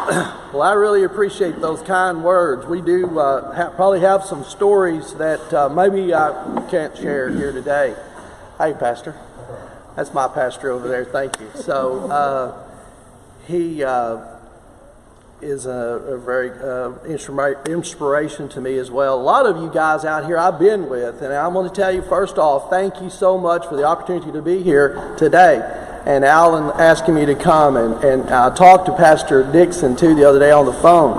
Well, I really appreciate those kind words. We do probably have some stories that maybe I can't share here today. Hey, Pastor. That's my pastor over there. Thank you. So he is a very inspiration to me as well. A lot of you guys out here I've been with, and I want to tell you first off, thank you so much for the opportunity to be here today. And Alan asking me to come, and I talked to Pastor Dixon too the other day on the phone.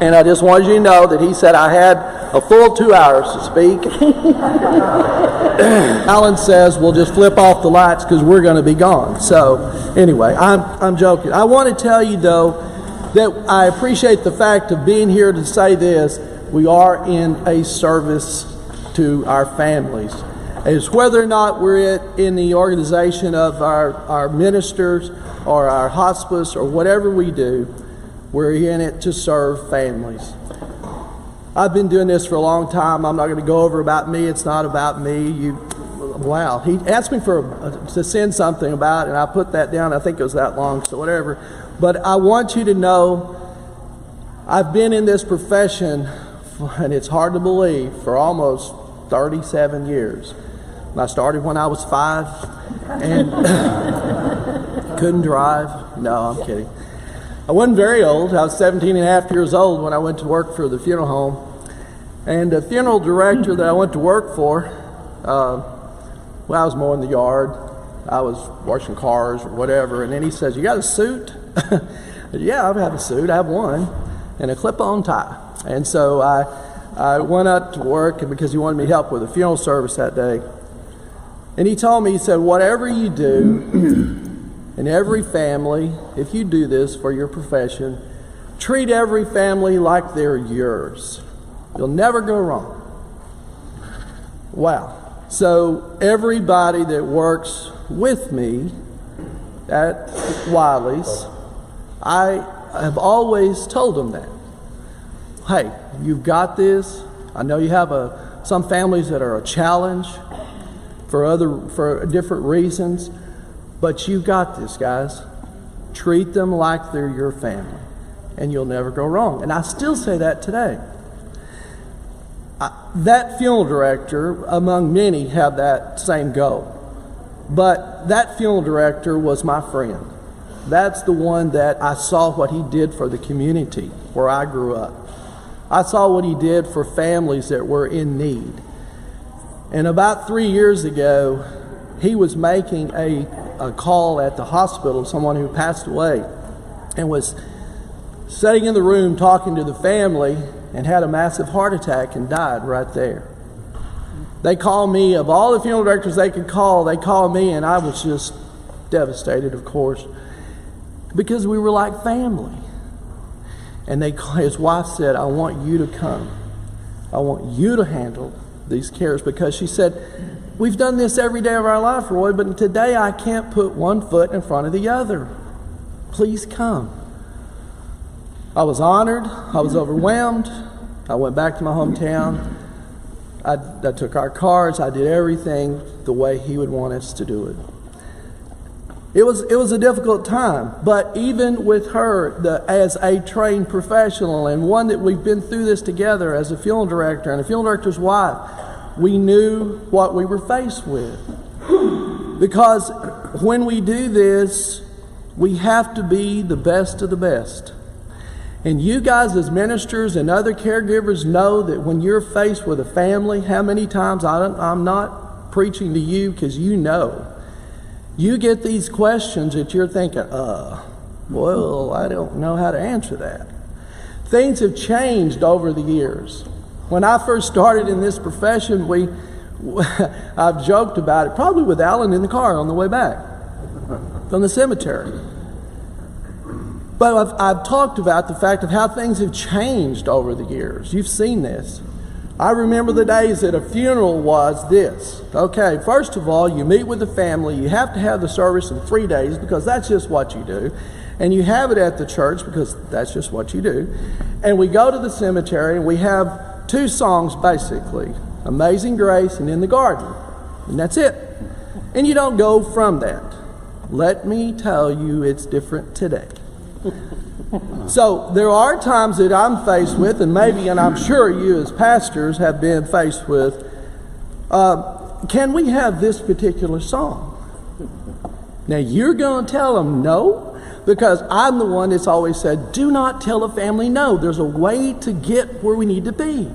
And I just wanted you to know that he said I had a full 2 hours to speak. Alan says we'll just flip off the lights because we're going to be gone. So anyway, I'm joking. I want to tell you though that I appreciate the fact of being here to say this. We are in a service to our families. It's whether or not we're in the organization of our ministers or our hospice or whatever we do, we're in it to serve families. I've been doing this for a long time. I'm not going to go over about me. It's not about me. Wow. He asked me to send something about it, and I put that down. I think it was that long, so whatever. But I want you to know I've been in this profession, and it's hard to believe, for almost 37 years. I started when I was 5 and couldn't drive. No, I'm kidding. I wasn't very old. I was 17 and a half years old when I went to work for the funeral home. And the funeral director that I went to work for, I was mowing the yard. I was washing cars or whatever. And then he says, "You got a suit?" I said, "Yeah, I have a suit. I have one and a clip-on tie." And so I went up to work, and because he wanted me to help with the funeral service that day. And he told me, he said, "Whatever you do in every family, if you do this for your profession, treat every family like they're yours. You'll never go wrong." Wow. So everybody that works with me at Wiley's, I have always told them that. Hey, you've got this. I know you have some families that are a challenge for different reasons, but you got this, guys. Treat them like they're your family, and you'll never go wrong. And I still say that today. That funeral director, among many, have that same goal. But that funeral director was my friend. That's the one that I saw what he did for the community where I grew up. I saw what he did for families that were in need. And about 3 years ago, he was making a call at the hospital, someone who passed away, and was sitting in the room talking to the family and had a massive heart attack and died right there. They called me, of all the funeral directors they could call, they called me, and I was just devastated, of course, because we were like family. And his wife said, "I want you to come. I want you to handle these cares," because she said, "We've done this every day of our life, Roy, but today I can't put one foot in front of the other. Please come." I was honored. I was overwhelmed. I went back to my hometown. I took our cars. I did everything the way he would want us to do it. It was a difficult time, but even with her, as a trained professional and one that we've been through this together as a funeral director and a funeral director's wife, we knew what we were faced with. Because when we do this, we have to be the best of the best. And you guys as ministers and other caregivers know that when you're faced with a family, how many times, I'm not preaching to you because you know, you get these questions that you're thinking, well, I don't know how to answer that. Things have changed over the years. When I first started in this profession, I've joked about it, probably with Alan in the car on the way back from the cemetery. But I've talked about the fact of how things have changed over the years. You've seen this. I remember the days that a funeral was this. Okay, first of all, you meet with the family. You have to have the service in 3 days because that's just what you do. And you have it at the church because that's just what you do. And we go to the cemetery and we have 2 songs basically. Amazing Grace and In the Garden. And that's it. And you don't go from that. Let me tell you, it's different today. So there are times that I'm faced with, and I'm sure you as pastors have been faced with, can we have this particular song? Now you're going to tell them no, because I'm the one that's always said, do not tell a family no. There's a way to get where we need to be.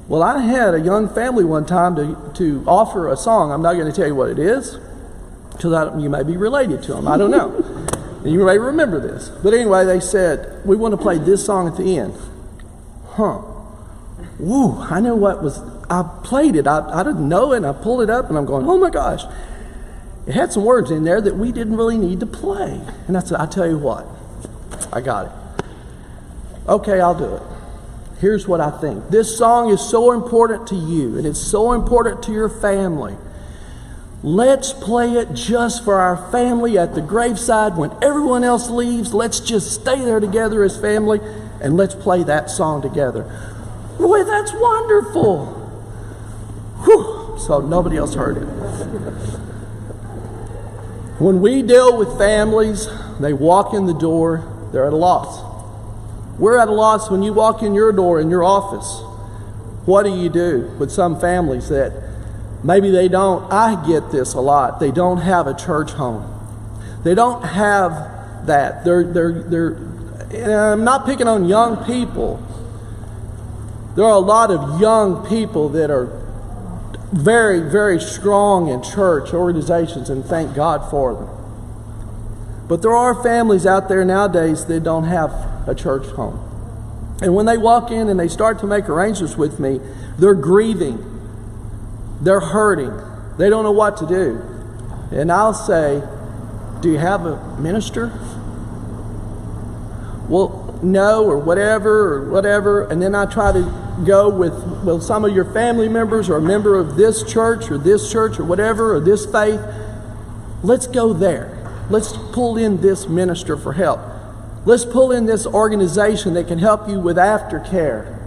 Well, I had a young family one time to offer a song. I'm not going to tell you what it is, because you may be related to them. I don't know. And you may remember this. But anyway, they said, we want to play this song at the end. Woo, I know what was, I played it. I didn't know it, and I pulled it up, and I'm going, oh my gosh. It had some words in there that we didn't really need to play. And I said, I tell you what, I got it. Okay, I'll do it. Here's what I think. This song is so important to you, and it's so important to your family. Let's play it just for our family at the graveside. When everyone else leaves, let's just stay there together as family, and let's play that song together. Boy, that's wonderful. Whew. So nobody else heard it. When we deal with families, they walk in the door, they're at a loss. We're at a loss when you walk in your door in your office. What do you do with some families that maybe they don't? I get this a lot. They don't have a church home. They don't have that. And I'm not picking on young people. There are a lot of young people that are very, very strong in church organizations, and thank God for them. But there are families out there nowadays that don't have a church home. And when they walk in and they start to make arrangements with me, they're grieving. They're hurting. They don't know what to do. And I'll say, do you have a minister? Well, no, or whatever. And then I try to go with some of your family members or a member of this church or whatever, or this faith. Let's go there. Let's pull in this minister for help. Let's pull in this organization that can help you with aftercare.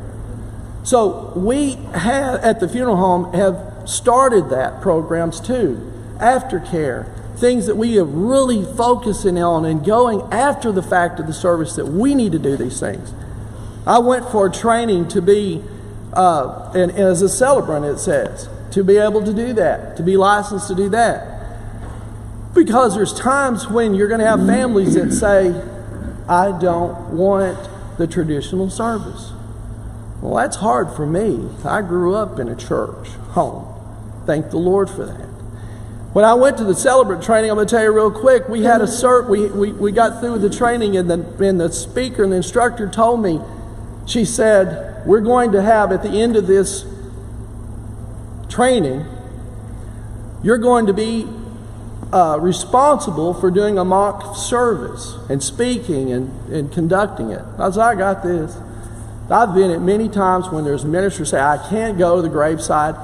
So we at the funeral home have started that programs too. Aftercare. Things that we are really focusing on and going after the fact of the service that we need to do these things. I went for training to be, and as a celebrant it says, to be able to do that, to be licensed to do that. Because there's times when you're going to have families that say, I don't want the traditional service. Well, that's hard for me. I grew up in a church home. Thank the Lord for that. When I went to the celebrant training, I'm going to tell you real quick, we had we got through the training, and the speaker and the instructor told me, she said, we're going to have at the end of this training, you're going to be responsible for doing a mock service and speaking and conducting it. I said, I got this. I've been at many times when there's ministers say, I can't go to the graveside.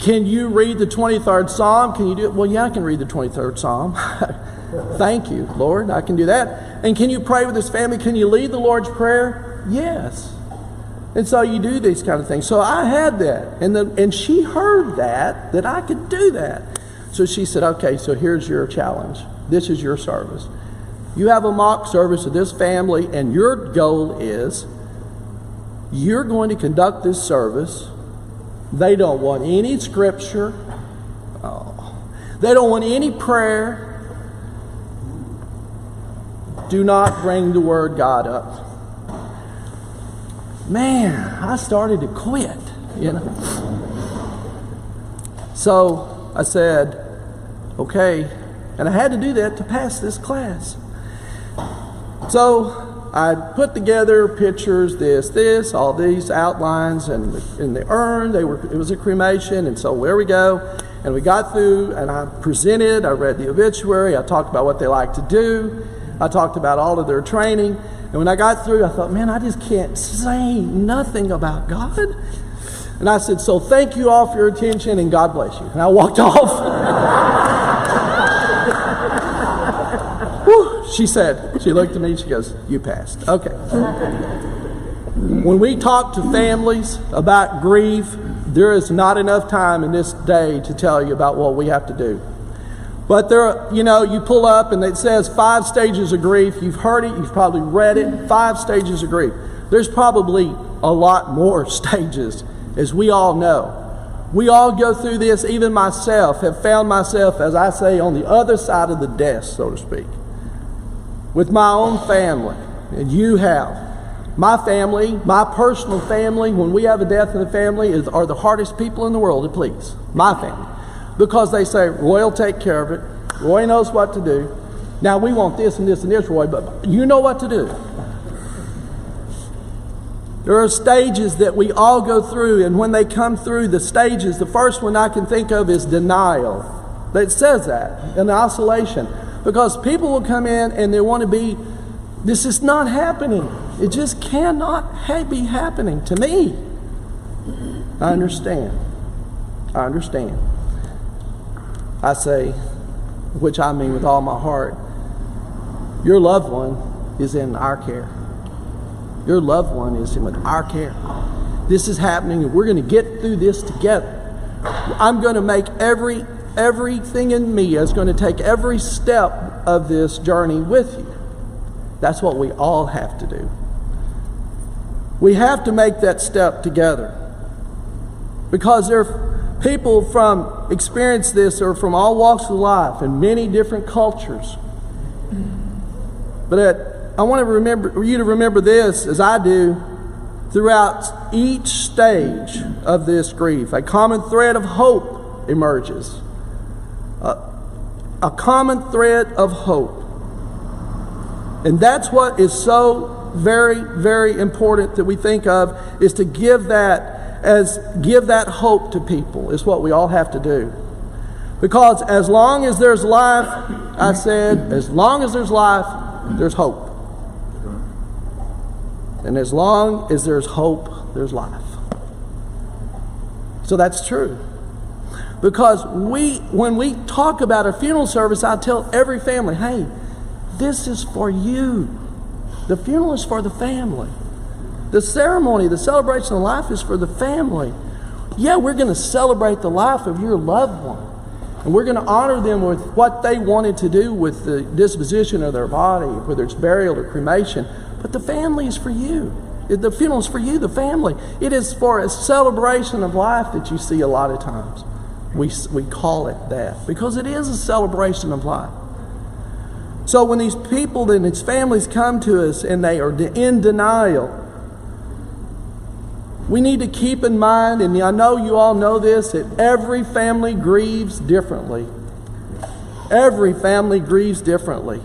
Can you read the 23rd Psalm? Can you do it? Well, yeah, I can read the 23rd Psalm. Thank you, Lord. I can do that. And can you pray with this family? Can you lead the Lord's Prayer? Yes. And so you do these kind of things. So I had that. And she heard that I could do that. So she said, okay, so here's your challenge. This is your service. You have a mock service of this family, and your goal is you're going to conduct this service. They don't want any scripture. They don't want any prayer. Do not bring the word God up. Man, I started to quit, So I said, okay, and I had to do that to pass this class. So I put together pictures, this, all these outlines, and in the urn, it was a cremation, and so there we go. And we got through, and I presented, I read the obituary, I talked about what they like to do, I talked about all of their training, and when I got through, I thought, man, I just can't say nothing about God. And I said, so thank you all for your attention, and God bless you. And I walked off. Whew, she looked at me, she goes, you passed. Okay. When we talk to families about grief, there is not enough time in this day to tell you about what we have to do. But there, you pull up and it says 5 stages of grief. You've heard it, you've probably read it, 5 stages of grief. There's probably a lot more stages, as we all know. We all go through this. Even myself have found myself, as I say, on the other side of the desk, so to speak, with my own family. And you have. My family, my personal family, when we have a death in the family, are the hardest people in the world to please. My family. Because they say, Roy will take care of it. Roy knows what to do. Now we want this and this and this, Roy, but you know what to do. There are stages that we all go through, and when they come through the stages, the first one I can think of is denial. It says that, in isolation. Because people will come in and they want to be, this is not happening. It just cannot be happening to me. I understand. I say, which I mean with all my heart, your loved one is in our care. Your loved one is in our care. This is happening, and we're going to get through this together. I'm going to make everything in me is going to take every step of this journey with you. That's what we all have to do. We have to make that step together. Because there are people from experience this or from all walks of life in many different cultures. But I want you to remember this, as I do, throughout each stage of this grief. A common thread of hope emerges. A common thread of hope. And that's what is so very, very important that we think of, is to give that hope to people, is what we all have to do. Because as long as there's life, I said, as long as there's life, there's hope. And as long as there's hope, there's life. So that's true. Because when we talk about a funeral service, I tell every family, hey, this is for you. The funeral is for the family. The ceremony, the celebration of life is for the family. Yeah, we're going to celebrate the life of your loved one. And we're going to honor them with what they wanted to do with the disposition of their body, whether it's burial or cremation. But the family is for you. The funeral is for you, the family. It is for a celebration of life that you see a lot of times. We call it that because it is a celebration of life. So when these people and its families come to us and they are in denial, we need to keep in mind, and I know you all know this, that every family grieves differently. Every family grieves differently.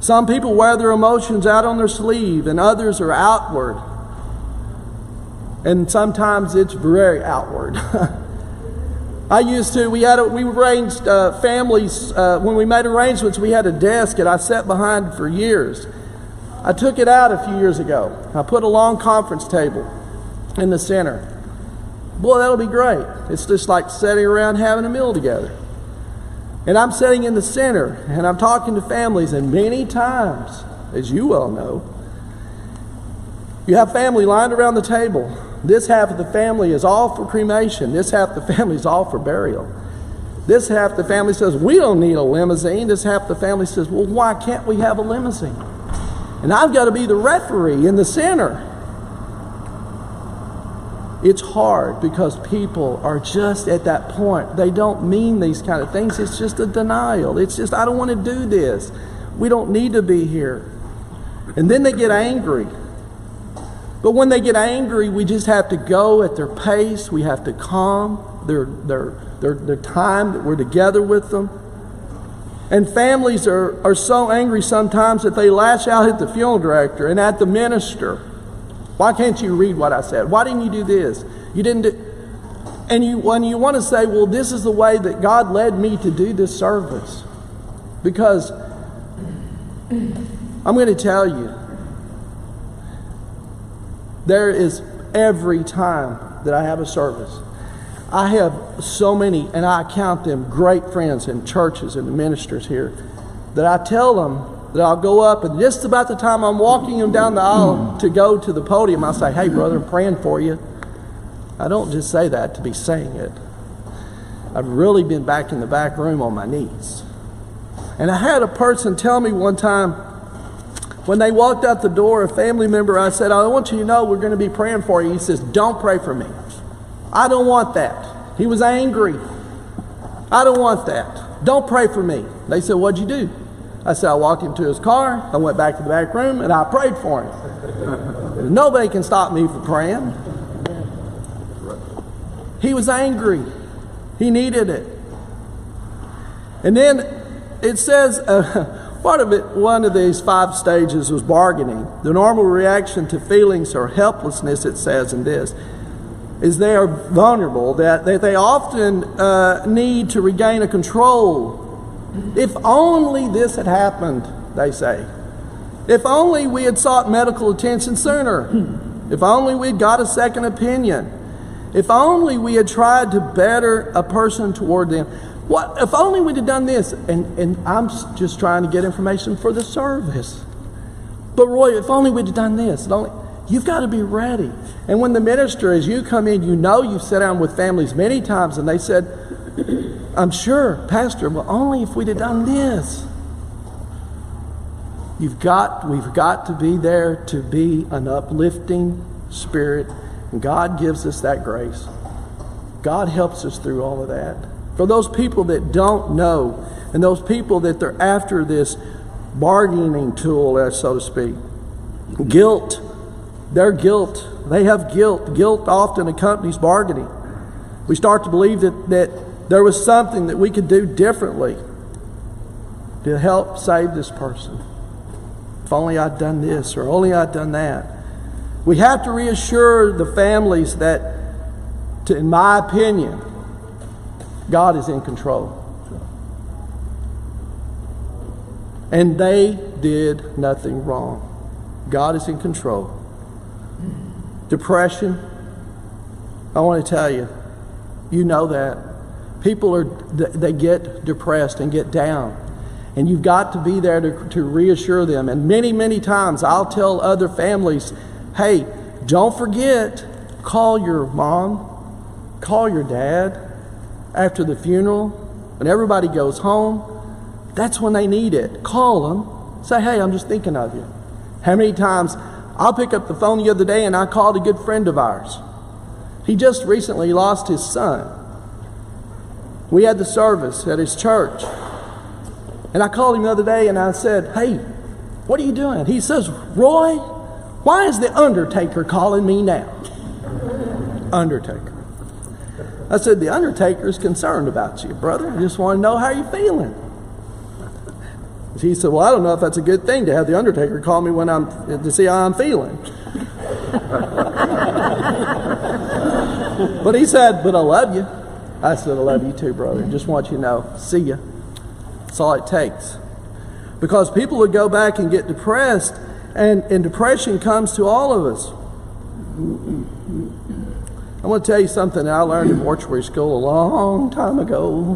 Some people wear their emotions out on their sleeve, and others are outward. And sometimes it's very outward. We arranged families, when we made arrangements, we had a desk that I sat behind for years. I took it out a few years ago. I put a long conference table in the center. Boy, that'll be great. It's just like sitting around having a meal together. And I'm sitting in the center, and I'm talking to families, and many times, as you well know, you have family lined around the table. This half of the family is all for cremation. This half of the family is all for burial. This half of the family says, we don't need a limousine. This half of the family says, well, why can't we have a limousine? And I've got to be the referee in the center. It's hard because people are just at that point. They don't mean these kind of things. It's just a denial. It's just, I don't want to do this. We don't need to be here. And then they get angry. But when they get angry, we just have to go at their pace. We have to calm their time that we're together with them. And families are so angry sometimes that they lash out at the funeral director and at the minister. Why can't you read what I said? Why didn't you do this? You didn't do... And when you want to say, well, this is the way that God led me to do this service. Because I'm going to tell you, there is every time that I have a service, I have so many, and I count them great friends in churches and the ministers here, that I tell them that I'll go up, and just about the time I'm walking them down the aisle to go to the podium, I say, hey brother, I'm praying for you. I don't just say that to be saying it. I've really been back in the back room on my knees. And I had a person tell me one time, when they walked out the door, a family member, I said, I want you to know we're going to be praying for you. He says, don't pray for me. I don't want that. He was angry. I don't want that. Don't pray for me. They said, what'd you do? I said, I walked him to his car, I went back to the back room, and I prayed for him. Nobody can stop me from praying. He was angry. He needed it. And then it says, one of these 5 stages was bargaining. The normal reaction to feelings or helplessness, it says in this, is they are vulnerable, that they often need to regain a control. If only this had happened, they say. If only we had sought medical attention sooner. If only we'd got a second opinion. If only we had tried to better a person toward them. What if only we'd have done this? And I'm just trying to get information for the service. But Roy, if only we'd have done this. You've got to be ready. And when the minister, as you come in, you've sat down with families many times and they said, I'm sure, Pastor, well, only if we'd have done this. We've got to be there to be an uplifting spirit. And God gives us that grace. God helps us through all of that. For those people that don't know, and those people that they're after this bargaining tool, so to speak, guilt, their guilt, they have guilt. Guilt often accompanies bargaining. We start to believe that there was something that we could do differently to help save this person. If only I'd done this, or only I'd done that. We have to reassure the families that, in my opinion, God is in control. And they did nothing wrong. God is in control. Depression, I want to tell you, you know that. People they get depressed and get down. And you've got to be there to reassure them. And many, many times I'll tell other families, hey, don't forget, call your mom, call your dad after the funeral, when everybody goes home. That's when they need it. Call them. Say, hey, I'm just thinking of you. How many times I'll pick up the phone the other day and I called a good friend of ours. He just recently lost his son. We had the service at his church. And I called him the other day and I said, hey, what are you doing? He says, Roy, why is the undertaker calling me now? Undertaker. I said, the undertaker is concerned about you, brother. I just want to know how you're feeling. He said, well, I don't know if that's a good thing to have the undertaker call me to see how I'm feeling. But he said, but I love you. I said, I love you too, brother. Just want you to know. See ya. That's all it takes. Because people would go back and get depressed, and depression comes to all of us. I want to tell you something that I learned in mortuary school a long time ago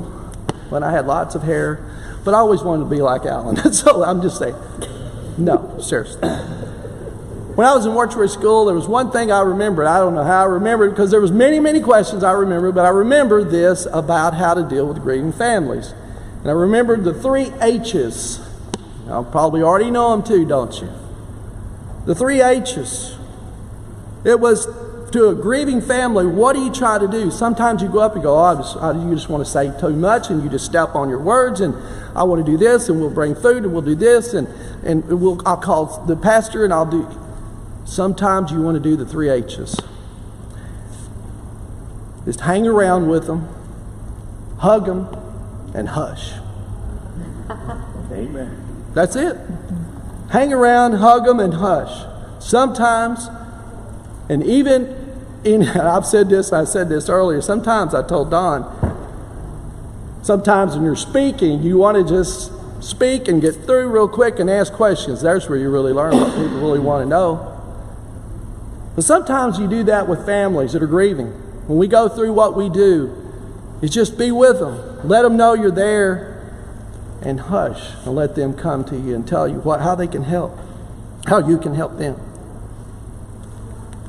when I had lots of hair, but I always wanted to be like Alan. So I'm just saying, no, seriously. When I was in mortuary school, there was one thing I remembered. I don't know how I remembered, because there was many, many questions I remembered, but I remember this about how to deal with grieving families. And I remembered the 3 H's. Y'all probably already know them too, don't you? The 3 H's. It was, to a grieving family, what do you try to do? Sometimes you go up and go, you just want to say too much, and you just step on your words, and I want to do this, and we'll bring food, and we'll do this, and I'll call the pastor, and I'll do. Sometimes you want to do the 3 H's. Just hang around with them, hug them, and hush. Amen. That's it. Hang around, hug them, and hush. Sometimes, and even I said this earlier, sometimes I told Don, sometimes when you're speaking, you want to just speak and get through real quick and ask questions. There's where you really learn what people really want to know. But sometimes you do that with families that are grieving. When we go through what we do, is just be with them. Let them know you're there, and hush, and let them come to you and tell you how they can help, how you can help them.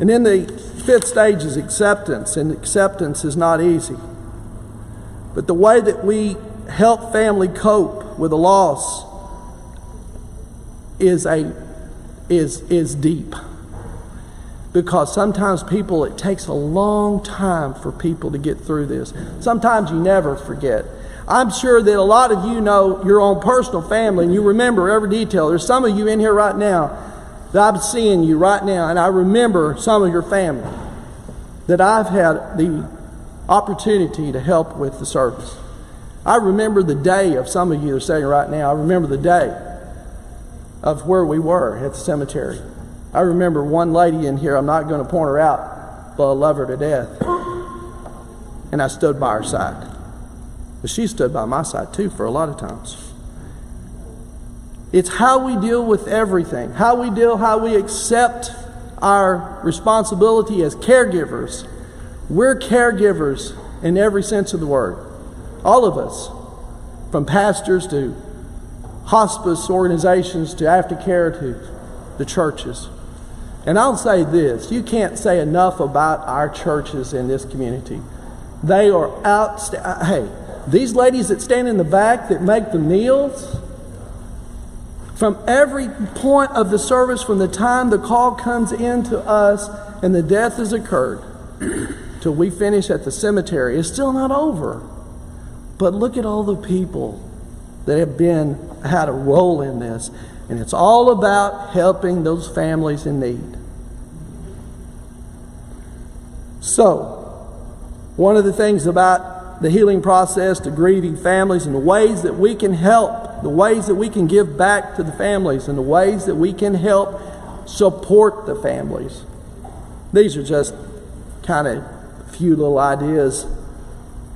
And then the 5th stage is acceptance, and acceptance is not easy. But the way that we help family cope with a loss is deep. Because sometimes it takes a long time for people to get through this. Sometimes you never forget. I'm sure that a lot of you know your own personal family and you remember every detail. There's some of you in here right now that I'm seeing you right now, and I remember some of your family that I've had the opportunity to help with the service. I remember the day of some of you that are saying right now, I remember the day of where we were at the cemetery. I remember one lady in here, I'm not going to point her out, but I love her to death. And I stood by her side. But she stood by my side too for a lot of times. It's how we deal with everything. How we accept our responsibility as caregivers. We're caregivers in every sense of the word. All of us. From pastors to hospice organizations to aftercare to the churches. And I'll say this, you can't say enough about our churches in this community. They are outstanding. Hey, these ladies that stand in the back that make the meals, from every point of the service, from the time the call comes in to us and the death has occurred, till we finish at the cemetery, it's still not over. But look at all the people that have had a role in this. And it's all about helping those families in need. So, one of the things about the healing process to grieving families and the ways that we can help, the ways that we can give back to the families, and the ways that we can help support the families. These are just kind of a few little ideas.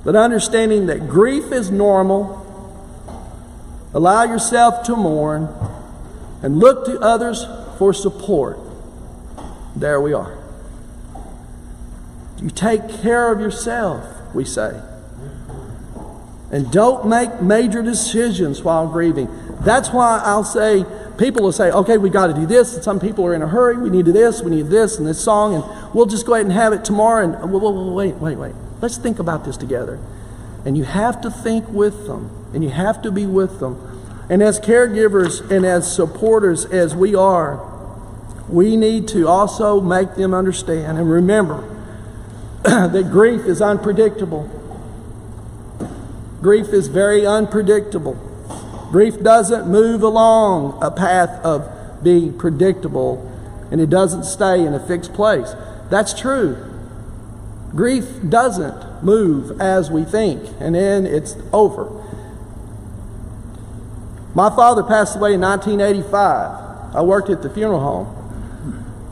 But understanding that grief is normal, allow yourself to mourn, and look to others for support. There we are. You take care of yourself, we say. And don't make major decisions while grieving. That's why I'll say, people will say, okay, we got to do this. And some people are in a hurry. We need this, and this song, and we'll just go ahead and have it tomorrow. And wait. Let's think about this together. And you have to think with them, and you have to be with them. And as caregivers and as supporters as we are, we need to also make them understand and remember that grief is unpredictable. Grief is very unpredictable. Grief doesn't move along a path of being predictable, and it doesn't stay in a fixed place. That's true. Grief doesn't move as we think, and then it's over. My father passed away in 1985. I worked at the funeral home.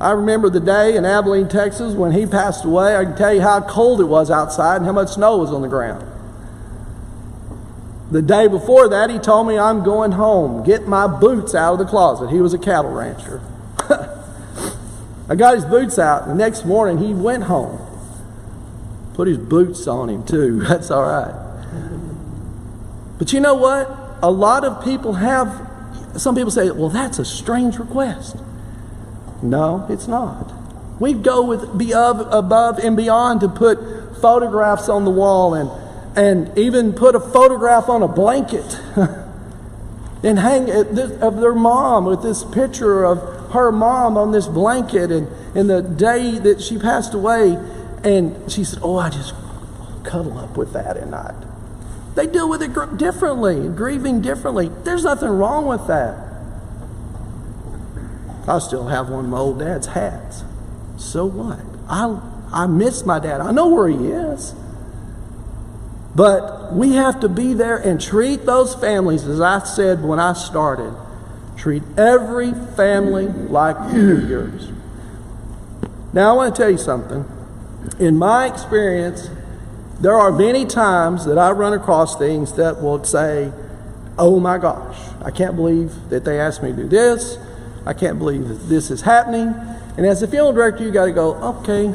I remember the day in Abilene, Texas, when he passed away. I can tell you how cold it was outside and how much snow was on the ground. The day before that, he told me, I'm going home. Get my boots out of the closet. He was a cattle rancher. I got his boots out. The next morning, he went home. Put his boots on him, too. That's all right. But you know what? A lot of people some people say, well, that's a strange request. No, it's not. We go above and beyond to put photographs on the wall and even put a photograph on a blanket and hang it of their mom with this picture of her mom on this blanket and the day that she passed away. And she said, I just cuddle up with that at night. They deal with it differently, grieving differently. There's nothing wrong with that. I still have one of my old dad's hats. So what? I miss my dad. I know where he is. But we have to be there and treat those families, as I said when I started. Treat every family like yours. Now I want to tell you something. In my experience, there are many times that I run across things that will say, oh my gosh, I can't believe that they asked me to do this. I can't believe that this is happening. And as a funeral director, you got to go, okay,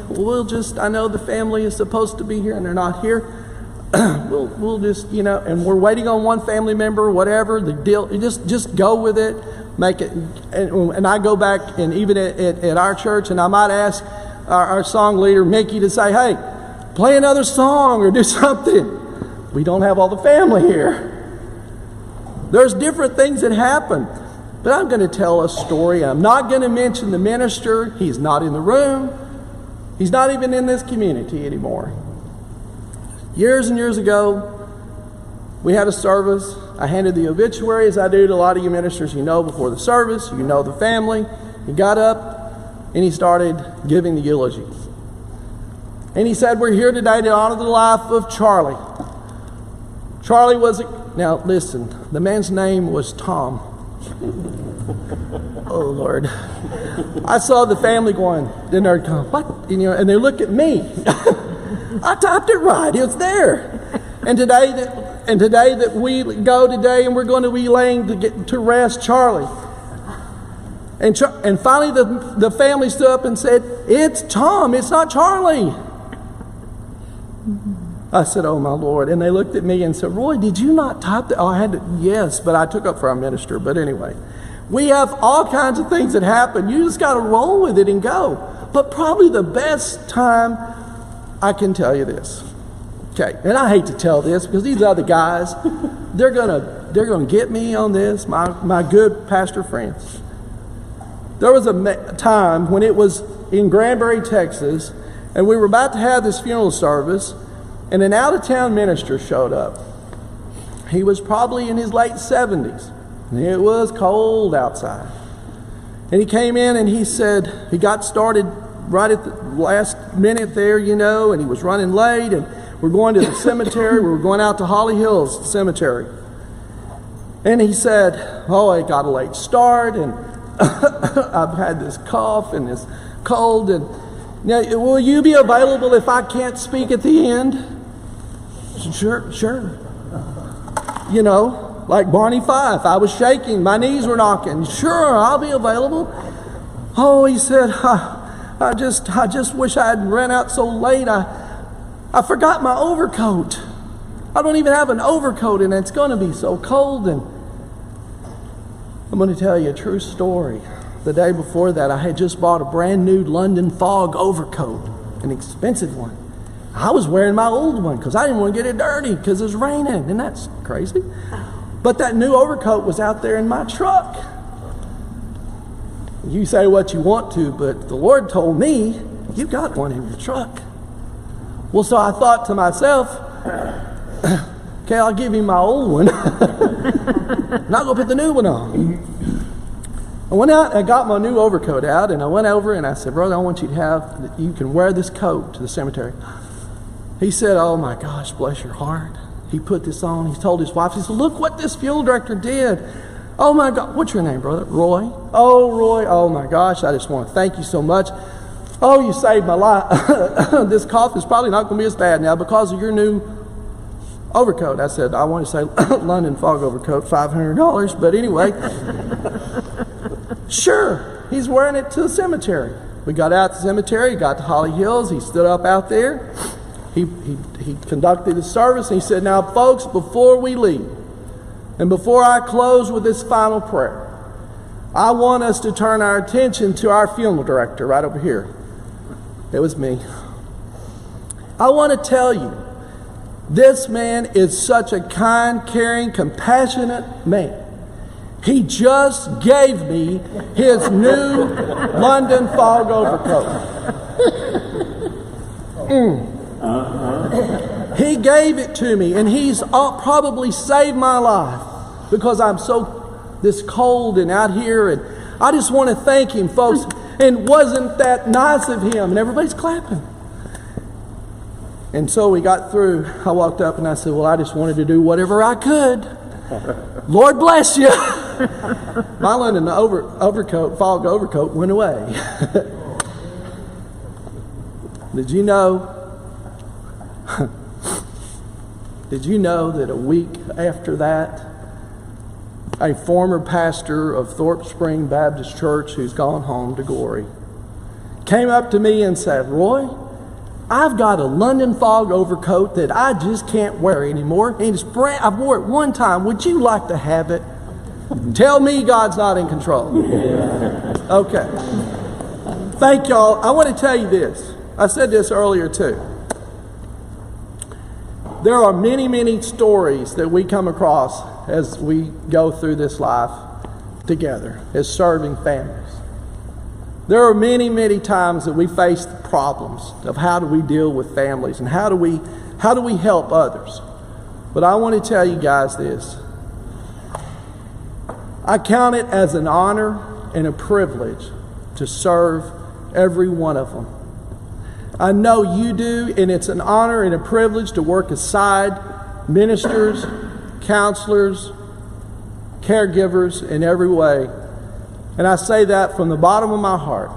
I know the family is supposed to be here and they're not here. we'll just, and we're waiting on one family member, whatever the deal, just go with it, make it. And I go back, and even at our church, and I might ask our song leader, Mickey, to say, hey, play another song or do something. We don't have all the family here. There's different things that happen. But I'm going to tell a story. I'm not going to mention the minister. He's not in the room. He's not even in this community anymore. Years and years ago, we had a service. I handed the obituary, as I do to a lot of you ministers. You know, before the service, you know the family. He got up and he started giving the eulogy. And he said, we're here today to honor the life of Charlie. Charlie was, now listen, the man's name was Tom. Oh, Lord. I saw the family going, then they're going, what? You know, and they look at me. I typed it right. It was there. And today that we go today and we're going to be laying to rest Charlie. And finally the family stood up and said, it's Tom, it's not Charlie. I said, oh my Lord. And they looked at me and said, Roy, did you not type that? Oh, I had to, yes, but I took up for our minister. But anyway, we have all kinds of things that happen. You just got to roll with it and go. But probably the best time, I can tell you this. Okay, and I hate to tell this because these other guys, they're gonna get me on this, my good pastor friends. There was a time when it was in Granbury, Texas, and we were about to have this funeral service, and an out-of-town minister showed up. He was probably in his late 70s. It was cold outside. And he came in and he said, he got started right at the last minute there, you know, and he was running late, and we're going to the cemetery. We were going out to Holly Hills Cemetery. And he said, oh, I got a late start, and I've had this cough and this cold, and now, will you be available if I can't speak at the end? Sure. You know, like Barney Fife. I was shaking. My knees were knocking. Sure, I'll be available. Oh, he said, I just wish I hadn't ran out so late. I forgot my overcoat. I don't even have an overcoat, and it's going to be so cold. And I'm going to tell you a true story. The day before that, I had just bought a brand new London fog overcoat, an expensive one. I was wearing my old one because I didn't want to get it dirty because it was raining, and that's crazy. But that new overcoat was out there in my truck. You say what you want to, but the Lord told me, you got one in your truck. Well, so I thought to myself, okay, I'll give him my old one. I'm not going to put the new one on. I went out and I got my new overcoat out, and I went over and I said, brother, I want you to have, you can wear this coat to the cemetery. He said, oh my gosh, bless your heart. He put this on. He told his wife, he said, look what this funeral director did. Oh my God, what's your name, brother? Roy. Oh, Roy, oh my gosh, I just want to thank you so much. Oh, you saved my life. This cough is probably not going to be as bad now because of your new overcoat. I said, I want to say London fog overcoat, $500, but anyway. Sure, he's wearing it to the cemetery. We got out to the cemetery, got to Holly Hills, he stood up out there. He conducted the service, and he said, now folks, before we leave, and before I close with this final prayer, I want us to turn our attention to our funeral director right over here. It was me. I want to tell you, this man is such a kind, caring, compassionate man. He just gave me his new London fog overcoat. He gave it to me, and he's probably saved my life because I'm so this cold and out here, and I just want to thank him, folks. And wasn't that nice of him? And everybody's clapping. And so we got through. I walked up and I said, well, I just wanted to do whatever I could. Lord bless you. My London fog overcoat went away. Did you know that a week after that, a former pastor of Thorpe Spring Baptist Church who's gone home to glory came up to me and said, Roy, I've got a London fog overcoat that I just can't wear anymore. And I wore it one time. Would you like to have it? Tell me God's not in control. Okay. Thank y'all. I want to tell you this. I said this earlier too. There are many, many stories that we come across as we go through this life together as serving families. There are many, many times that we face the problems of how do we deal with families and how do we help others. But I want to tell you guys this. I count it as an honor and a privilege to serve every one of them. I know you do, and it's an honor and a privilege to work aside ministers, counselors, caregivers in every way. And I say that from the bottom of my heart,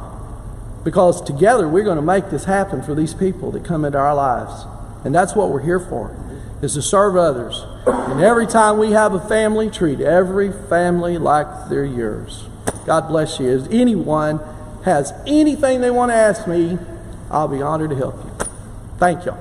because together we're going to make this happen for these people that come into our lives. And that's what we're here for, is to serve others. And every time we have a family, treat every family like they're yours. God bless you. If anyone has anything they want to ask me, I'll be honored to help you. Thank y'all.